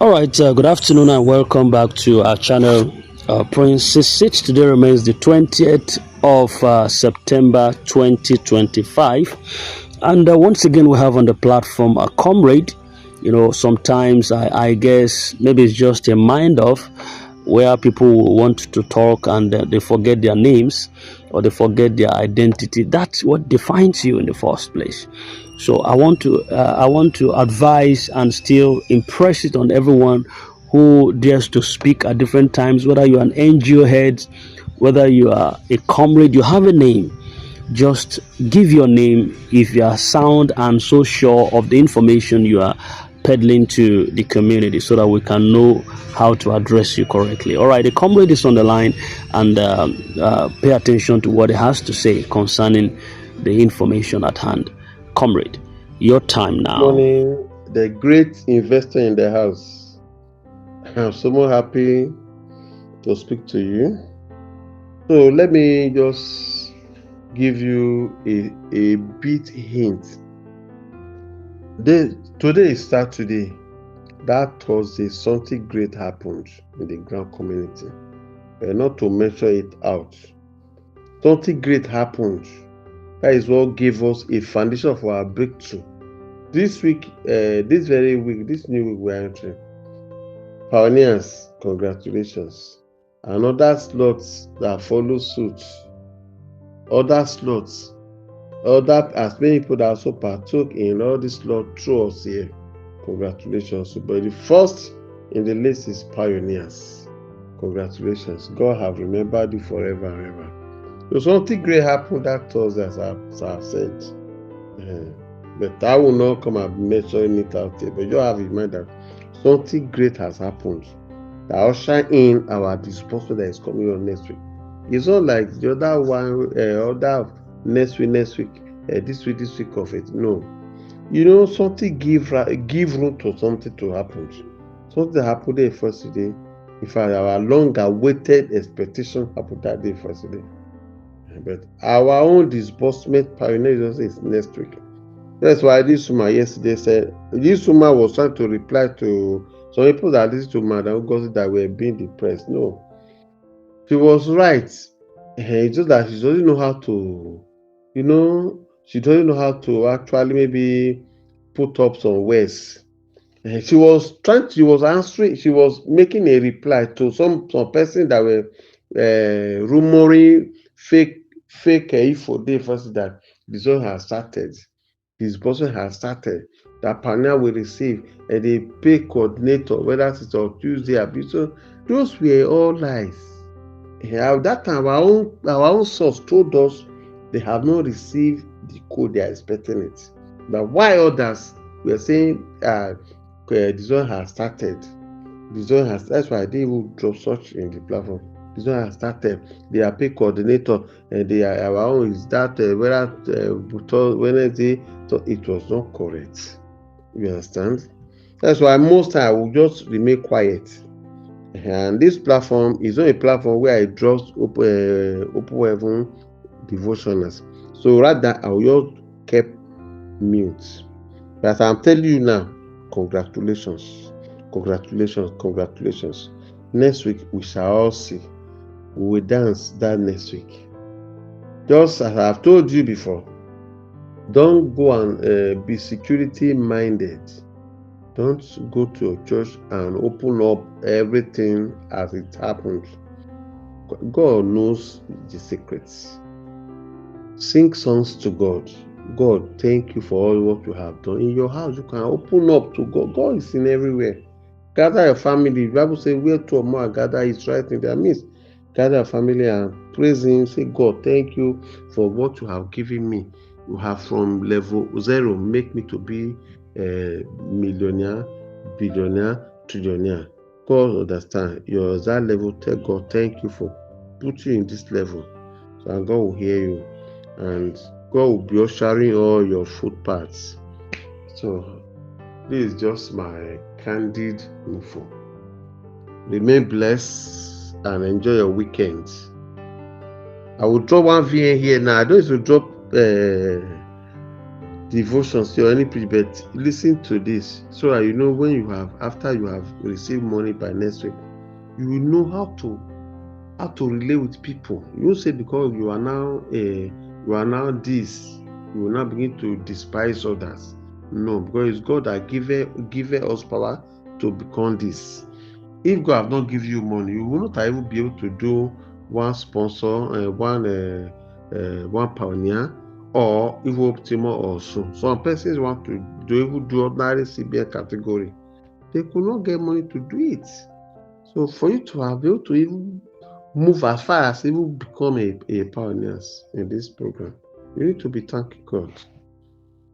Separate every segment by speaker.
Speaker 1: All right, good afternoon and welcome back to our channel. Prince 6 today remains the 20th of September 2025. And once again, we have on the platform a comrade. You know, sometimes I guess maybe it's just a mind off where people want to talk and they forget their names or they forget their identity. That's what defines you in the first place. So I want to advise and still impress it on everyone who dares to speak at different times, whether you're an NGO head, whether you are a comrade, you have a name. Just give your name if you are sound and so sure of the information you are peddling to the community so that we can know how to address you correctly. All right, the comrade is on the line and pay attention to what he has to say concerning the information at hand. Comrade, your time now.
Speaker 2: Morning, the great investor in the house. I'm so more happy to speak to you. So let me just give you a bit hint. Today is Saturday. That Thursday, something great happened in the ground community. Not to measure it out. Something great happened. That is what gave us a foundation for our breakthrough. This week, this very week, this new week we're entering. Pioneers, congratulations. And other slots that follow suit. Other slots. As many people that also partook in all this slot through us here. Congratulations. But the first in the list is Pioneers. Congratulations. God have remembered you forever and ever. So something great happened that Thursday, as I've said. But I will not come and mention it out there. But you have in mind that something great has happened. That usher in our disbursement that is coming on next week. It's not like the other one, other next week, this week of it. No. You know, something give room to something to happen. Something happened there first day. In fact, our long-awaited expectation happened that day first day. But our own disbursement pioneer is next week. That's why this woman yesterday said, this woman was trying to reply to some people that listen to Madam Gossip that were being depressed. No, she was right. It's just that she doesn't know how to, she doesn't know how to actually maybe put up some words. She was answering, she was making a reply to some person that were rumoring fake info day first that the zone has started. Disbursement has started. That partner will receive and the pay coordinator, whether it's on Tuesday or so. Those were all lies. At that time, our own source told us they have not received the code they are expecting it. But why others were saying the zone has started? That's why they will drop such in the platform. The zone has started. They are pay coordinator and our own is that Wednesday. So it was not correct. You understand? That's why most time I will just remain quiet. And this platform is not a platform where I just open heaven devotionals. So rather I will just keep mute. But I'm telling you now, congratulations. Next week we shall all see. We will dance that next week. Just as I've told you before, don't go and be security minded. Don't go to a church and open up everything as it happens. God knows the secrets. Sing songs to God. God, thank you for all what you have done. In your house, you can open up to God. God is in everywhere. Gather your family. The Bible says, where two or more are gathered, is right in their midst. Gather your family and praise Him. Say, God, thank you for what you have given me. You have from level 0 make me to be a millionaire, billionaire, trillionaire. God understand. You're that level. Tell God, thank you for putting you in this level. So and God will hear you. And God will be ushering all your footpaths. So this is just my candid info. Remain blessed and enjoy your weekend. I will drop one VN here now. I don't need to drop devotions or any preach, but listen to this so that you know when you have, after you have received money by next week, you will know how to relate with people. You won't say because you are now this, you will now begin to despise others. No, because it's God that give us power to become this. If God have not given you money, you will not even be able to do one sponsor, one pioneer, or even optimal also. Some persons want to do ordinary CBN category. They could not get money to do it. So for you to have able to even move as far as even become a pioneers in this program, you need to be thanking God.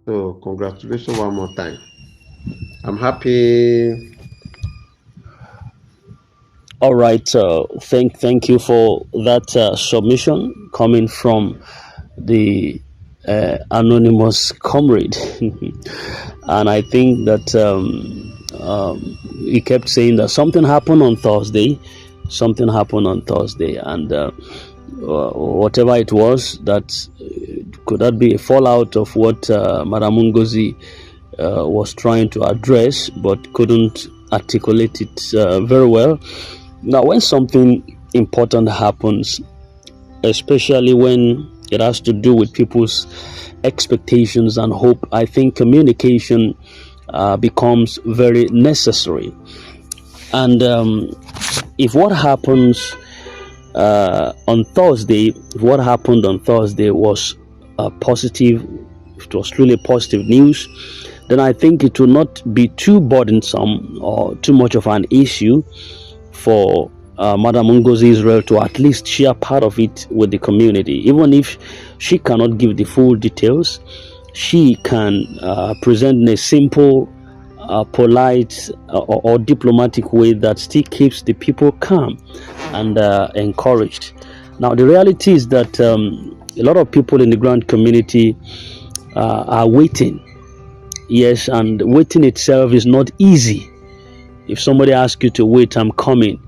Speaker 2: So congratulations one more time. I'm happy.
Speaker 1: All right. Thank you for that submission coming from the anonymous comrade. And I think that he kept saying that something happened on Thursday, and whatever it was, that could that be a fallout of what Madam Ngozi was trying to address but couldn't articulate it very well. Now, when something important happens, especially when it has to do with people's expectations and hope, I think communication becomes very necessary. And if what happens on Thursday, if what happened on Thursday was positive, if it was truly positive news, then I think it will not be too burdensome or too much of an issue for Madam Ngozi Israel to at least share part of it with the community. Even if she cannot give the full details, she can present in a simple, polite, or diplomatic way that still keeps the people calm and encouraged. Now, the reality is that a lot of people in the grand community are waiting. Yes, and waiting itself is not easy. If somebody asks you to wait, I'm coming,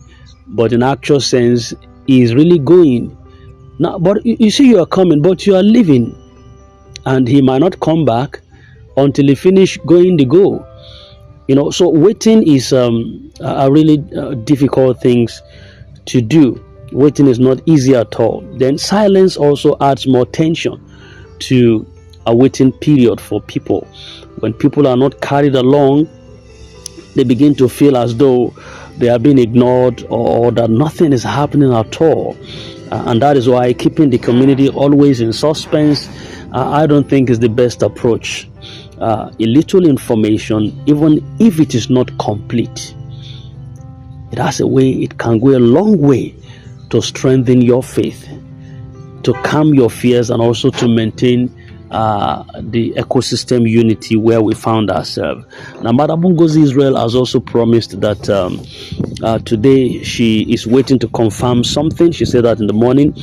Speaker 1: but in actual sense, he is really going. Now, but you see, you are coming, but you are leaving, and he might not come back until he finish going the goal. So waiting is a really difficult things to do. Waiting is not easy at all. Then silence also adds more tension to a waiting period for people. When people are not carried along, they begin to feel as though they are being ignored or that nothing is happening at all. And that is why keeping the community always in suspense, I don't think is the best approach. A little information, even if it is not complete, it has a way, it can go a long way to strengthen your faith, to calm your fears, and also to maintain the ecosystem unity where we found ourselves. Now, Madam Ngozi Israel has also promised that today she is waiting to confirm something. She said that in the morning.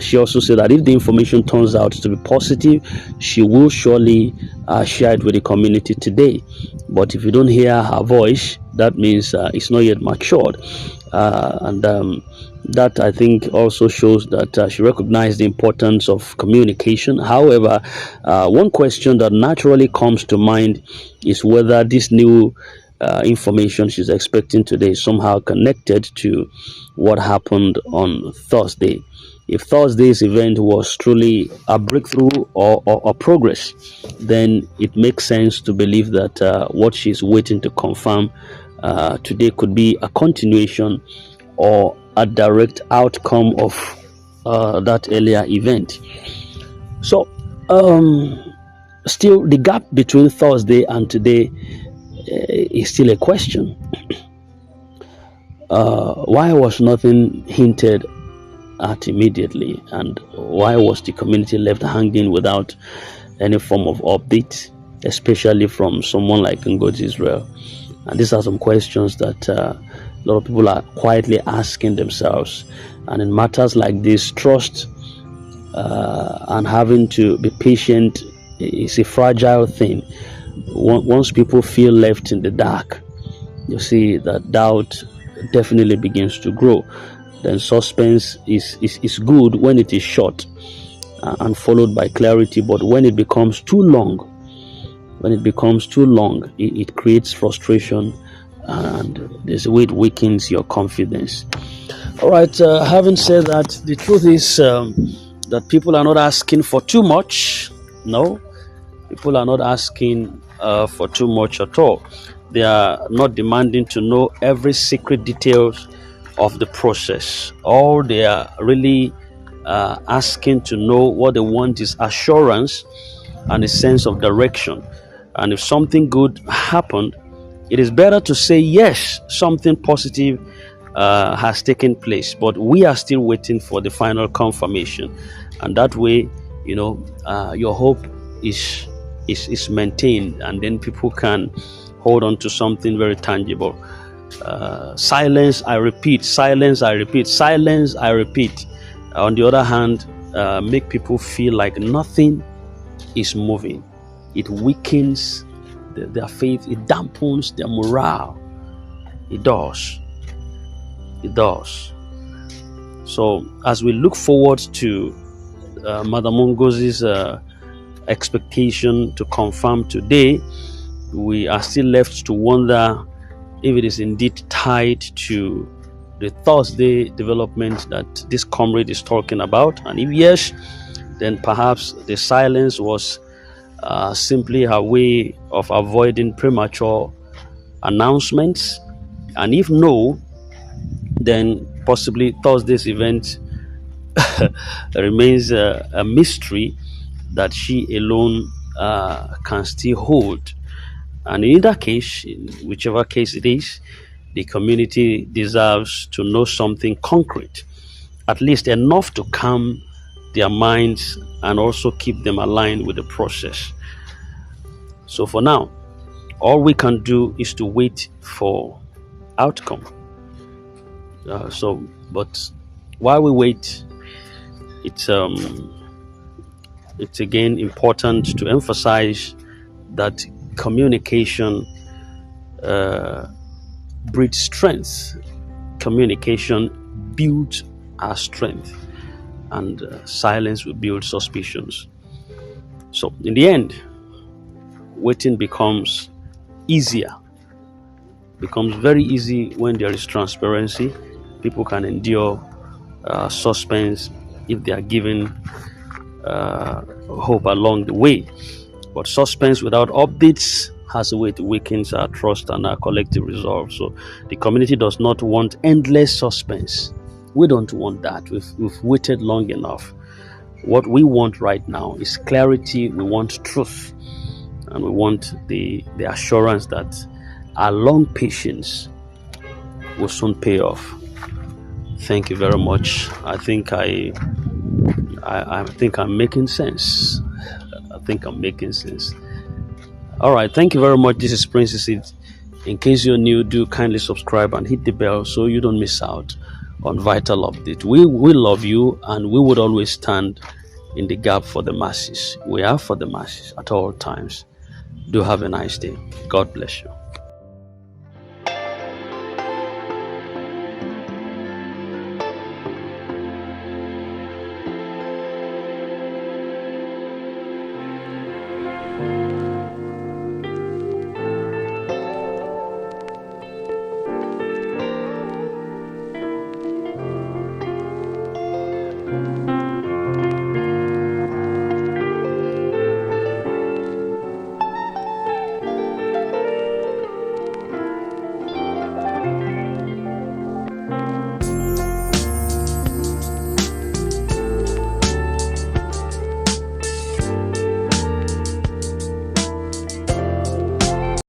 Speaker 1: She also said that if the information turns out to be positive, she will surely share it with the community today. But if you don't hear her voice, that means it's not yet matured. And that, I think, also shows that she recognized the importance of communication. However, one question that naturally comes to mind is whether this new information she's expecting today is somehow connected to what happened on Thursday. If Thursday's event was truly a breakthrough or progress, then it makes sense to believe that what she's waiting to confirm today could be a continuation or a direct outcome of that earlier event. So, still, the gap between Thursday and today is still a question. Why was nothing hinted at immediately, and why was the community left hanging without any form of update, especially from someone like Ngozi Israel? And these are some questions that a lot of people are quietly asking themselves. And in matters like this, trust and having to be patient is a fragile thing. Once people feel left in the dark, you see that doubt definitely begins to grow. Then suspense is good when it is short. and followed by clarity. But when it becomes too long, it creates frustration, and there's a way it weakens your confidence. All right. Having said that, the truth is that people are not asking for too much. No, people are not asking for too much at all. They are not demanding to know every secret details of the process. All they are really asking to know, what they want is assurance and a sense of direction. And if something good happened, it is better to say yes, something positive has taken place, but we are still waiting for the final confirmation. And that way, your hope is maintained, and then people can hold on to something very tangible. Silence, I repeat, silence, I repeat, silence, I repeat. On the other hand, make people feel like nothing is moving. It weakens their faith, it dampens their morale. It does. So as we look forward to Mother Ngozi's expectation to confirm today, we are still left to wonder if it is indeed tied to the Thursday development that this comrade is talking about. And if yes, then perhaps the silence was simply her way of avoiding premature announcements. And if no, then possibly Thursday's event remains a mystery that she alone can still hold. And in either case, in whichever case it is, the community deserves to know something concrete, at least enough to calm their minds and also keep them aligned with the process. So for now, all we can do is to wait for outcome. But while we wait, it's again important to emphasize that communication breeds strength. Communication builds our strength, and silence will build suspicions. So in the end, waiting becomes easier, becomes very easy when there is transparency. People can endure suspense if they are given hope along the way. But suspense without updates has a way to weaken our trust and our collective resolve. So the community does not want endless suspense. We don't want that. We've waited long enough. What we want right now is clarity. We want truth, and we want the assurance that our long patience will soon pay off. Thank you very much. I think I'm making sense. All right. Thank you very much. This is Princess It. In case you're new, do kindly subscribe and hit the bell so you don't miss out on vital update. We love you, and we would always stand in the gap for the masses. We are for the masses at all times. Do have a nice day. God bless you.